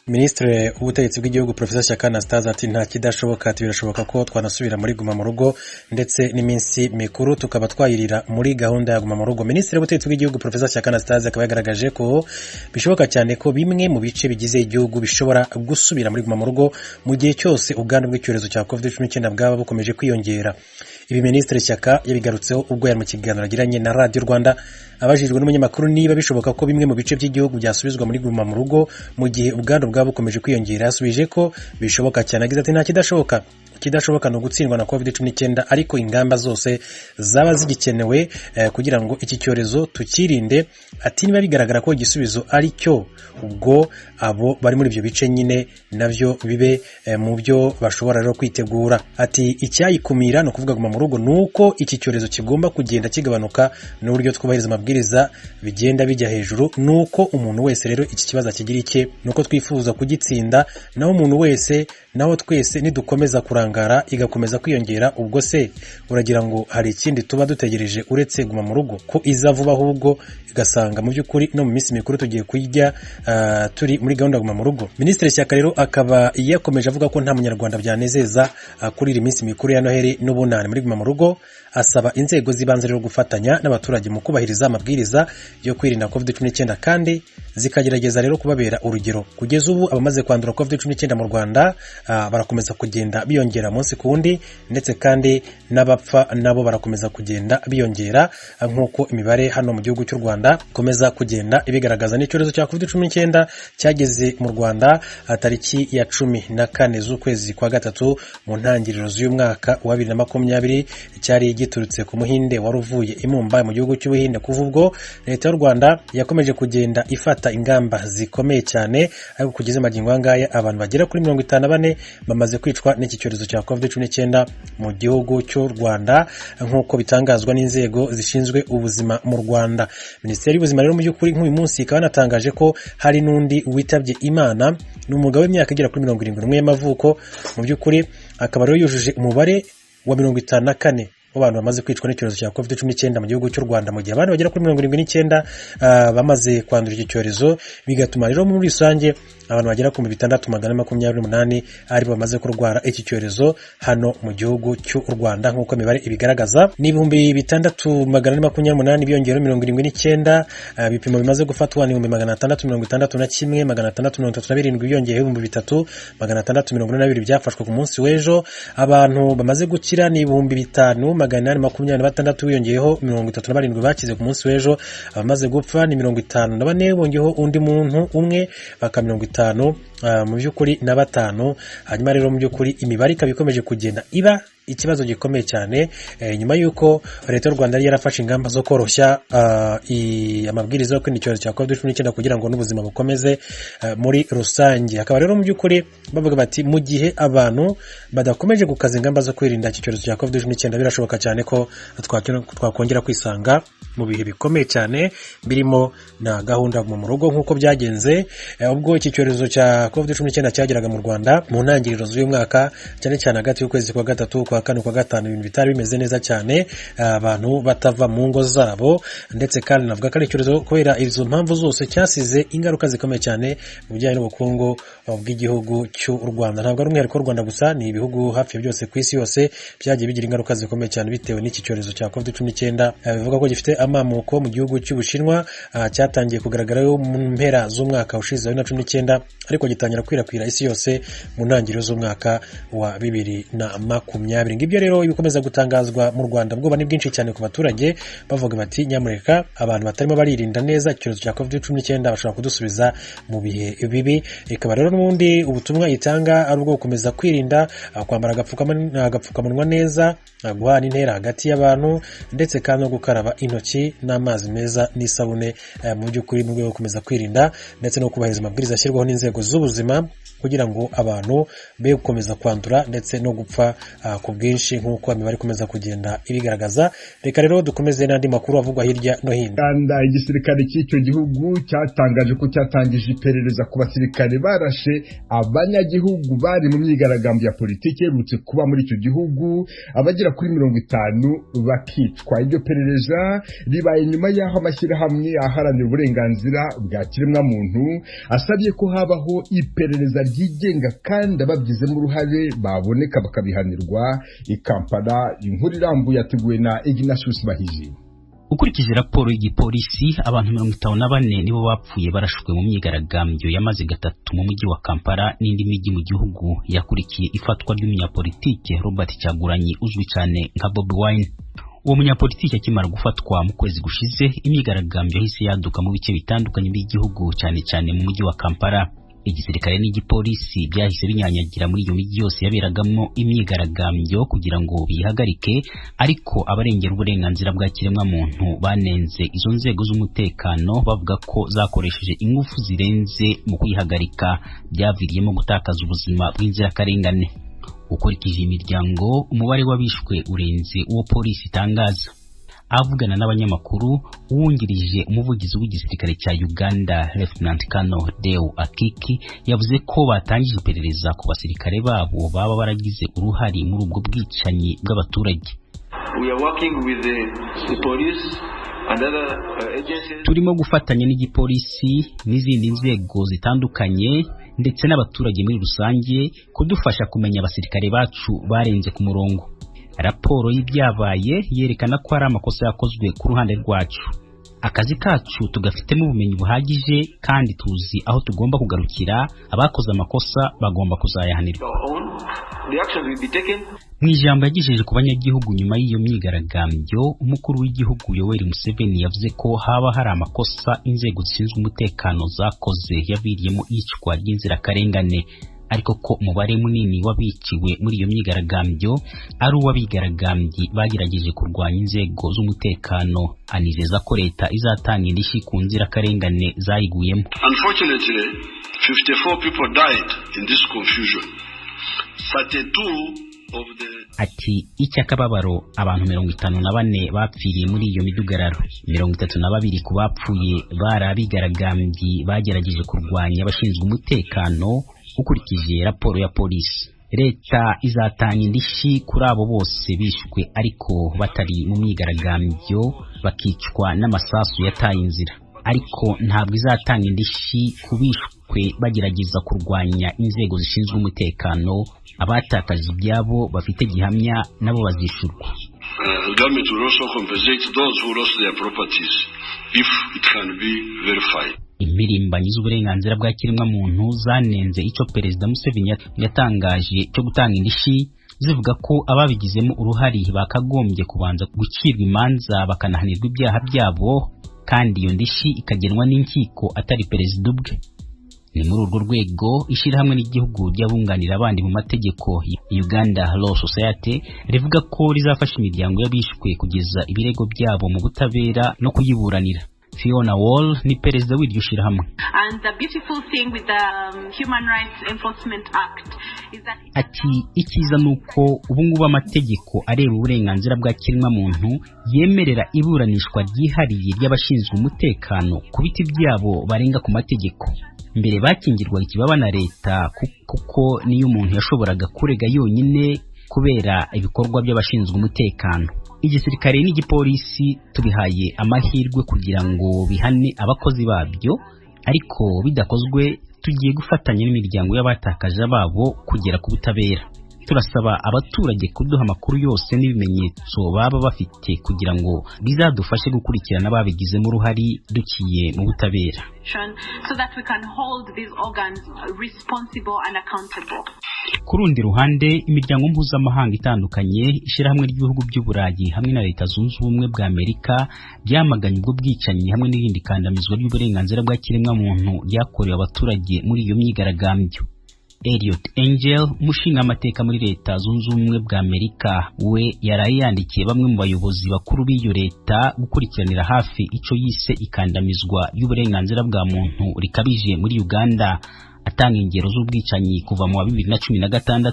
Ministre w'ubutegetsi bw'igihugu Professor Shyaka Anastase ati nta kidashoboka, ati birashoboka ko twanasubira muri guma mu rugo ndetse n'iminsi mikuru tukaba twayirira muri gahunda ya guma mu rugo. Ministre w'ubutegetsi bw'igihugu Professor Shyaka Anastase akaba yagaragaje ko bishoboka cyane ko bimwe mu bice bigize igihugu bishobora gusubira muri guma mu rugo mu gihe cyose ubwandu bw'icyorezo cya COVID-19 bwaba bukomeje kwiyongera. Ibi Ministre Shyaka yabigarutseho ubwo yari mu kiganiro agiranye na Radio Rwanda abajijwe n'umunyamakuru niba bishoboka ko bimwe mu bice by'igihugu byasubizwa muri guma mu rugo mu gihe ubwandu bwaba bukomeje kwiyongera. Yasubije ko bishoboka cyane, agize ati nta kidashoboka no gutsindwa na COVID-19 ariko ingamba zose zaba zigikenewe kugira ngo iki cyorezo tukirinde. Ati niba bigaragara ko igisubizo ari cyo, ubwo abo bari muri ibyo bice nyine navyo bibe mu byo bashobora rero kwitegura. Ati icyayikumira no kuvuga guma mu rugo nuko iki cyorezo kigomba kugenda kigabanuka n'uburyo twubahiriza amabwiriza bigenda bijya hejuru, nuko umuntu wese rero iki kibazo kigira icye, nuko twifuza kugitsinda, naho umuntu wese naho twese nidukomeza kurangara igakomeza kwiyongera, ubwo se uragira ngo hari ikindi tuba dutegereje uretse guma mu rugo ko iza vuba, ahubwo igasanga mu by'ukuri no mu minsi mikuru tugiye kujya turi muri gahunda guma mu rugo. Ministre Shyaka rero akaba yakomeje avuga ko nta munyarwanda byanezeza kuri iri minsi mikuru ya Noheli n'ubunani muri guma mu rugo. Asaba inzego z'ibanze rero gufatanya n'abaturage mu kubahiriza amabwiriza yo kwirinda COVID-19 kandi zikagerageza rero kubabera urugero. Kugeza ubu abamaze kwandura COVID-19 mu Rwanda barakomeza kugenda biyongera munsi ku wundi, ndetse kandi n'abapfa nabo barakomeza kugenda biyongera nk'uko imibare hano mu gihugu cy'u Rwanda komeza kugenda ibigaragaza. N'icyorezo cya COVID-19 cyageze mu Rwanda tariki ya 14 z'ukwezi kwa gatatu mu ntangiriro z'uyu mwaka wa 2020, cyari giturutse ku muhinde wari uvuye i Mumbai mu gihugu cy'Ubuhinde. Kuva ubwo leta y'u Rwanda yakomeje kugenda ifata ingamba zikomeye cyane, ariko kugeza magingo ngaya abantu bagera kuri 54 bamaze kwicwa n'iki cyorezo cya COVID-19 mu gihugu cy'u Rwanda nk'uko bitangazwa n'inzego zishinzwe ubuzima mu Rwanda. Minisiteri y'ubuzima rero mu by'ukuri nk'uyu munsi ikaba yanatangaje ko hari n'undi witabye Imana, ni umugabo w'imyaka igera kuri 71 y'amavuko. Mu by'ukuri akaba rero yujuje umubare wa 54 abantu bamaze kwicwa n'icyorezo cya COVID-19 mu gihugu cy'u Rwanda, mu gihe abantu bagera kuri 79 bamaze kwandura iki cyorezo, bigatuma rero muri rusange abantu bagera ku 628 ari bamaze kurwara iki cyorezo hano mu gihugu cy'u Rwanda nk'uko imibare ibigaragaza. Ni 628 byongera 79, bipimo bimaze gufatwa ni 661, 637 byongeye 3642 byafashwe ku munsi w'ejo. Abantu bamaze gukira ni 5826 wiyongeyeho 37 bakize ku munsi w'ejo. Abamaze gupfa ni 54 bongeyeho undi muntu umwe baka 50 mu by'ukuri na 5. Hanyuma rero mu by'ukuri imibare ikaba ikomeje kugenda iba ikibazo gikomeye cyane nyuma yuko leta y'u Rwanda yarafashe ingamba zo koroshya amabwiriza yo kwirinda icyorezo cya COVID-19 kugira ngo n'ubuzima bukomeze muri rusange. Akaba rero mu by'ukuri bavuga bati mu gihe abantu badakomeje gukaza ingamba zo kwirinda iki cyorezo cya COVID-19 birashoboka cyane ko twakongera kwisanga mu bihe bikomeye cyane birimo na gahunda mu rugo nk'uko byagenze ubwo iki cyorezo cya COVID-19 cyageraga mu Rwanda mu ntangiriro z'uyu mwaka, cyane cyane hagati y'ukwezi kwa gatatu kwa kane kwa gatanu ibintu bitari bimeze neza cyane, abantu batava mu ngo zabo, ndetse kandi navuga ko ari icyorezo kubera izo mpamvu zose cyasize ingaruka zikomeye cyane mu bijyanye n'ubukungu bw'igihugu cy'u Rwanda. Ntabwo ari umwihariko w'u Rwanda gusa, ni ibihugu hafi byose ku isi yose byagiye bigira ingaruka zikomeye cyane bitewe n'iki cyorezo cya COVID-19. Bivuga ko gifite amamuko mu gihugu cy'Ubushinwa, cyatangiye kugaragarayo mu mpera z'umwaka ushize wa 2019 ariko gitangira kwirakwira isi yose mu ntangiriro z'umwaka wa 2020. Ngibyo rero ibikomeza gutangazwa mu Rwanda, bwoba ni bwinshi cyane ku baturage bavuga bati nyamureka abantu batarimo baririnda neza icyorezo cya COVID-19 bashobora kudusubiza mu bihe bibi. Ikaba rero n'ubundi ubutumwa itanga ari ubwo gukomeza kwirinda, kwambara agapfukamunwa neza, guhana intera hagati y'abantu, ndetse kandi no gukaraba intoki n'amazi meza n'isabune mu by'ukuri mu rwego gukomeza kwirinda ndetse no kubahiriza amabwiriza ashyirwaho n'inzego z'ubuzima kugira ngo abantu be gukomeza kwandura ndetse no gupfa ku bwinshi nk'uko imibare ikomeza kugenda ibigaragaza. Reka rero dukomeze n'andi makuru avugwa hirya no hino. Kandi igisirikare cy'icyo gihugu cyatangaje ko cyatangije iperereza ku basirikare barashe abanyagihugu bari mu myigaragambyo ya politiki yerutse kuba muri icyo gihugu. Abagera kuri 50 bakicwa. Iryo perereza ribaye nyuma y'aho amashyirahamwe aharanira uburenganzira bwa kiremwamuntu asabye ko habaho iperereza ryigenga kandi ababigizemo uruhare baboneka bakabihanirwa. I Kampala, inkuru irambuye yateguwe na Ignatius Bahiji. Ukurikije raporo y'igipolisi, abantu 54 nibo bapfuye barashwe mu myigaragambyo yamaze gatatu mu mujyi wa Kampala n'indi mijyi mu gihugu yakurikiye ifatwa ry'umunyapolitike Robert Kyagulanyi uzwi cyane nka Bobi Wine. Uwo munyapolitike akimara gufatwa mu kwezi gushize, imyigaragambyo yahise yaduka mu bice bitandukanye by'igihugu cyane cyane mu mujyi wa Kampala. Igisirikare n'igipolisi byahise binyanyagira muri iyo mijyi yose yaberagamo imyigaragambyo kugira ngo bihagarike, ariko abarengera uburenganzira bwa kiremwamuntu banenze izo nzego z'umutekano bavuga ko zakoresheje ingufu zirenze mu kwihagarika, byaviriyemo gutakaza ubuzima bw'inzirakarengane. Ukurikije imiryango, umubare w'abishwe urenze uwo polisi itangaza. Avugana n'abanyamakuru, uwungirije umuvugizi w'igisirikare cya Uganda Lieutenant Colonel Deo Akiki yavuze ko batangije iperereza ku basirikare babo baba baragize uruhari muri ubwo bwicanyi bw'abaturage. We are working with the police and other agencies. Turimo gufatanya n'igipolisi n'izindi nzego zitandukanye ndetse n'abaturage muri rusange kudufasha kumenya abasirikare bacu barenze ku murongo. Raporo y'ibyabaye yerekana ko ari amakosa yakozwe ku ruhande rwacu. Akazi kacu tugafitemo ubumenyi buhagije kandi tuzi aho tugomba kugarukira. Abakoze amakosa bagomba kuzayahanirwa. Mu ijambo yagejeje ku banyagihugu nyuma y'iyo myigaragambyo, umukuru w'igihugu Yoweri Museveni yavuze ko haba hari amakosa inzego zishinzwe umutekano zakoze yaviriyemo iyicwa ry'inzirakarengane, ariko ko umubare munini wabiciwe muri iyo myigaragambyo ari uw'abigaragambyi bagerageje kurwanya inzego z'umutekano. Anizeza ko leta izatanga indishyi ku nzirakarengane zayiguyemo. Unfortunately, 54 people died in this confusion. 32 of the Ati icyakababaro abantu 54 bapfiriye muri iyo midugararo. 32 ku bapfuye bari abigaragambyi bagerageje kurwanya abashinzwe umutekano. Ukurikije raporo ya polisi, leta izatanga indishyi kuri abo bose bishwe ariko batari mu myigaragambyo bakicwa n'amasasu yataye inzira, ariko ntabwo izatanga indishyi kubishwe bagerageza kurwanya inzego zishinzwe umutekano. Abatakaje ibyabo bafite gihamya nabo bazishurwa. Government will also compensate those who lost their properties if it can be verified. Impirimbanyi z'uburenganzira bwa kiremwamuntu zanenze icyo Perezida Museveni yatangaje cyo gutanga indishyi, zivuga ko ababigizemo uruhari bakagombye kubanza gucirwa imanza bakanahanirwa ibyaha byabo, kandi iyo ndishyi ikagenwa n'inkiko atari perezida ubwe. Ni muri urwo rwego ishyirahamwe n'igihugu ry'abunganira abandi mu mategeko Uganda Law Society rivuga ko rizafasha imiryango y'abishwe kugeza ibirego byabo mu butabera no kuyiburanira. Fiona Wall ni perezida w'iryo shyirahamwe. And the beautiful thing with the Human Rights Enforcement Act is that ati ikiza nuko ubungubu amategeko areba uburenganzira bwa kiremwamuntu yemerera iburanishwa ryihariye ry'abashinzwe umutekano ku biti byabo barenga ku mategeko. Mbere bakingirwa ikibaba na leta kuko niyo umuntu yashoboraga kurega yonyine kubera ibikorwa by'abashinzwe umutekano. Igisirikare n'igipolisi tubihaye amahirwe kugira ngo bihane abakozi babyo, ariko bidakozwe tugiye gufatanya n'imiryango y'abatakaje babo kugera ku butabera. Turasaba abaturage kuduha amakuru yose n'ibimenyetso baba bafite kugira ngo bizadufashe gukurikirana ababigizemo uruhari dukiye mu butabera. so that we can hold these organs responsible and accountable. Ku rundi ruhande, imiryango mpuzamahanga itandukanye, ishyirahamwe ry'ibihugu by'Uburayi hamwe na Leta Zunze Ubumwe bwa Amerika byamaganye ubwo bwicanyi hamwe n'irindi kandamizwa ry'uburenganzira bwa kiremwamuntu ryakorewe abaturage muri iyo myigaragambyo. Elliot Angel, umushinga amateka muri Leta Zunze Ubumwe bwa Amerika, we yaraye yandikiye bamwe mu bayobozi bakuru b'iyo leta gukurikiranira hafi ico yise ikandamizwa y'uburenganzira bwa muntu rikabije muri Uganda, atanga ingero z'ubwicanyi kuva mu 2016,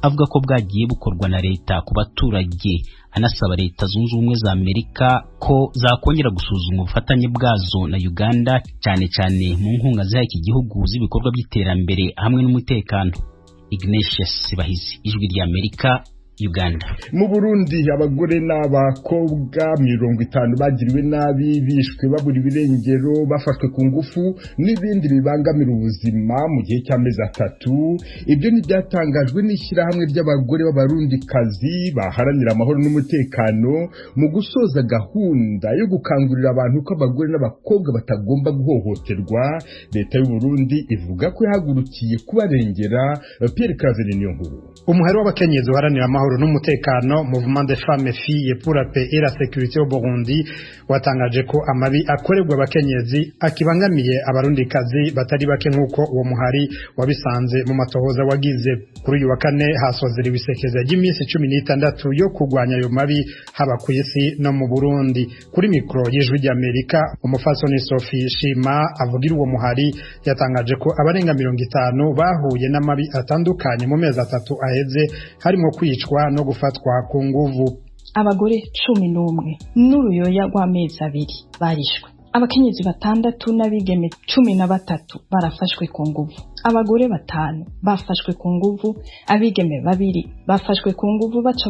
avuga ko bwagiye bukorwa na leta ku baturage, anasaba Leta Zunze Ubumwe za Amerika ko zakongera gusuzuma ubufatanye bwazo na Uganda, cyane cyane mu nkunga za iki gihugu z'ibikorwa by'iterambere hamwe n'umutekano. Ignatius Bahizi, Ijwi ry'Amerika, Uganda. Mu Burundi abagore n'abakobwa 50 bagiriwe nabi bishwe babura ibirengero bafashwe ku ngufu n'ibindi bibangamira ubuzima mu gihe cy'amezi 3. Ibyo ni byatangajwe n'ishyirahamwe ry'abagore b'abarundikazi baharanira amahoro n'umutekano mu gusoza gahunda yo gukangurira abantu ko abagore n'abakobwa batagomba guhohoterwa. Leta y'u Burundi ivuga ko yahagurukiye kubarengera. Pierre Claver niyo nkuru. Umuhari w'abakenyezi uharanira amahoro n'umutekano Mouvement des femmes et filles pour la paix et la sécurité au Burundi watangaje ko amabi akorerwa abakenyezi akibangamiye abarundikazi batari bake nk'uko uwo muhari wabisanze mu matohoza wagize. Kuri uyu wa kane hasozera ibisekeza ry'iminsi 16 yo kurwanya ayo mabi haba ku isi no mu Burundi. Kuri mikro y'Ijwi ry'Amerika umufasoni Sophie Shima avugira uwo muhari yatangaje ko abarenga 50 bahuye n'amabi atandukanye mu mezi 3 aheze harimo kwicwa no gufatwa ku nguvu. Abagore 11 n'uruyoya rw'amezi 2 barishwe. Abakenyezi 6 n'abigeme 13 barafashwe ku nguvu. Abagore 5 bafashwe ku nguvu, abigeme 2 bafashwe ku nguvu baca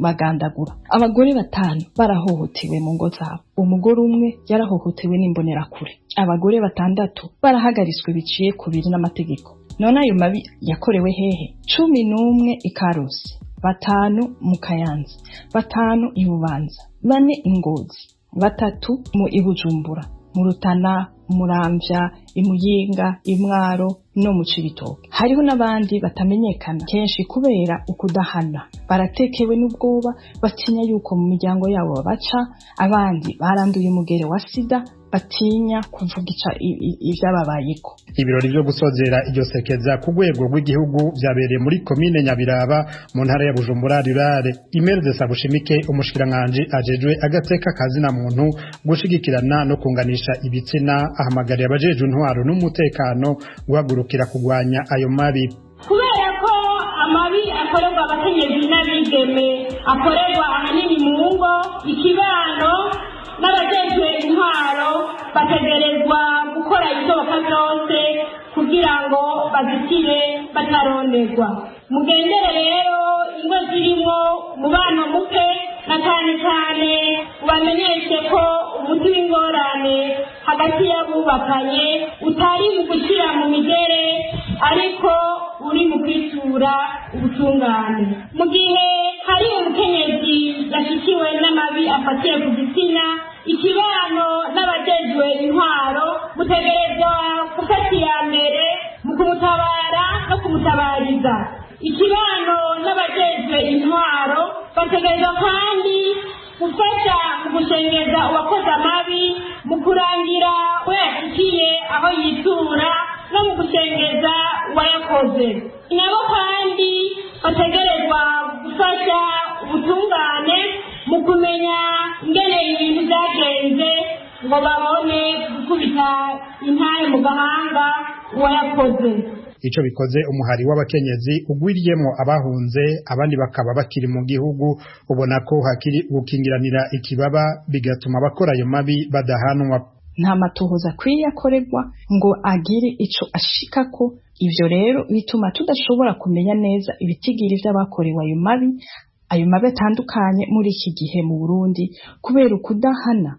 bagandagura. Abagore 5 barahohotewe mu ngo zabo. Umugore umwe yarahohotewe n'imbonerakure. Abagore 6 barahagariswe biciye kubiri n'amategeko. None ayo mabi yakorewe hehe? 11 ikarusi, 5 mu Kayanza, 5 i Bubanza, 4 Ingozi, 3 mu Ibujumbura, mu Rutana, Muramvya, Imuyinga, Imwaro no mu Cibitoke. Hariho n'abandi batamenyekana kenshi kubera ukudahana. Baratekewe n'ubwoba batinya yuko mu miryango yabo babaca. Abandi baranduye umugere wa sida batinya kuvuga ivyababayeko. Ibirori byo gusozera iryo sekeza ku rwego rw'igihugu byabereye muri komine Nyabiraba mu ntara ya Bujumbura Rurare. Imeride Sabushimike umushikiranganje ajejwe agateka kazina muntu gushigikirana no kunganisha ibitsina ahamagariye abajeje intwaro n'umutekano guhagurukira kugwanya ayo mabi. Kubera ko amabi akorerwa abakenyezi n'abigeme akorerwa ahanini mu ngo, ikibano n'abajejwe intwaro bategerezwa gukora ibishoboka byose kugira ngo bazitire bataronerwa. Mugendere rero ingo zirimo umubano muke na cyane ubamenyeshe ko umuti w'ingorane hagati y'abubakanye utari mu gushyira mu migere ariko uri mu kwitura ubutungane. Mu gihe hari umukenyezi yashyikiwe n'amabi afatiye ku gitsina, ikibano n'abajejwe intwaro mutegerezwa gufata iya mbere mu kumutabara no kumutabariza. Ikibano n'abajejwe intwaro bategerezwa kandi gufasha mu gushengeza uwakoze amabi, mu kurangira we yashyikiye aho yitura no mu gushengeza uwayakoze. Nabo kandi bategerezwa gufasha ubutungane mu kumenya ingene ibintu byagenze ngo babone gukubita intare mu gahanga uwayakoze. Ico bikoze umuhari w'abakenyezi ugwiriyemo abahunze abandi bakaba bakiri mu gihugu ubona ko hakiri gukingiranira ikibaba bigatuma abakora ayo mabi badahanwa. Nta matohoza akwiye akorerwa ngo agire ico ashikako. Ivyo rero bituma tudashobora kumenya neza ibitigiri vy'abakorewe ayo mabi atandukanye muri iki gihe mu Burundi kubera ukudahana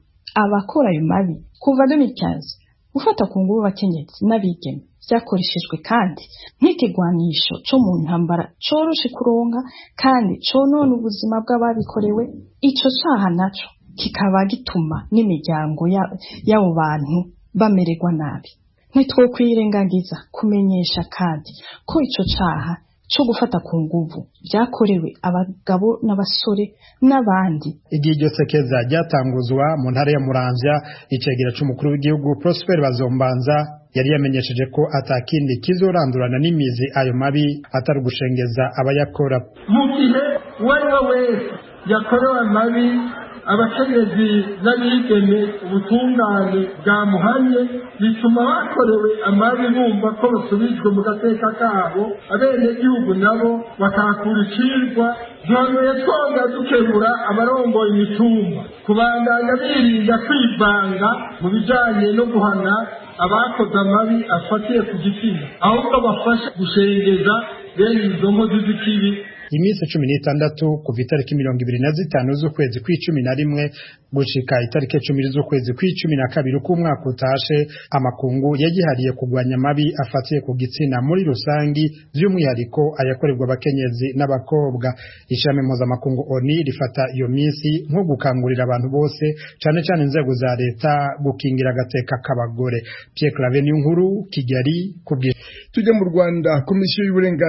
abakora ayo mabi. Kuva 2015 gufata ku nguvu abakenyezi n'abigeme vyakoreshejwe kandi nk'ikigwanisho co mu ntambara coroshe kuronka kandi conona ubuzima bw'ababikorewe. Ico caha naco kikaba gituma n'imiryango y'abo bantu bamererwa nabi. Ntitwokwirengagiza kumenyesha kandi ko ico caha cyo gufata ku nguvu byakorewe abagabo n'abasore n'abandi. Igihe iryo sekeza ryatanguzwa mu ntara ya Muramvya, icegera c'umukuru w'igihugu Prosper Bazombanza yari yamenyesheje ko atakindi kizorandurana n'imizi ayo mabi atari gushengeza abayakora. Mu gihe uwariwe wese yakorewe amabi, abakenyezi n'abigeme ubutungane bwamuhanye, bituma bakorewe amabi bumva ko basubijwe mu gateka kabo, abenegihugu nabo bakakura icirwa. None twonga dukebura abarongoye imitumba kubandanya birinda kwivanga mu bijanye no guhana abakoze amabi afatiye ku gitsina, ahubwo bafasha gushengeza bene izo nkozi z'ikibi iminsi 16 kuva itariki 25 z'ukwezi kw'icumi gushika itariki 10 z'ukwezi kw'icumi k'umwaka utashe. Amakungu yagihariye kugwanya amabi afatiye ku gitsina muri rusangi, by'umwihariko ayakorerwa abakenyezi n'abakobwa. Ishami mpuzamakungu ONU rifata iyo minsi nko gukangurira abantu bose, cyane cyane inzego za leta, gukingira agateka k'abagore. Pierre Claver Niyonkuru, Kigali. Tujya mu Rwanda, komisiyo y'uburenganzira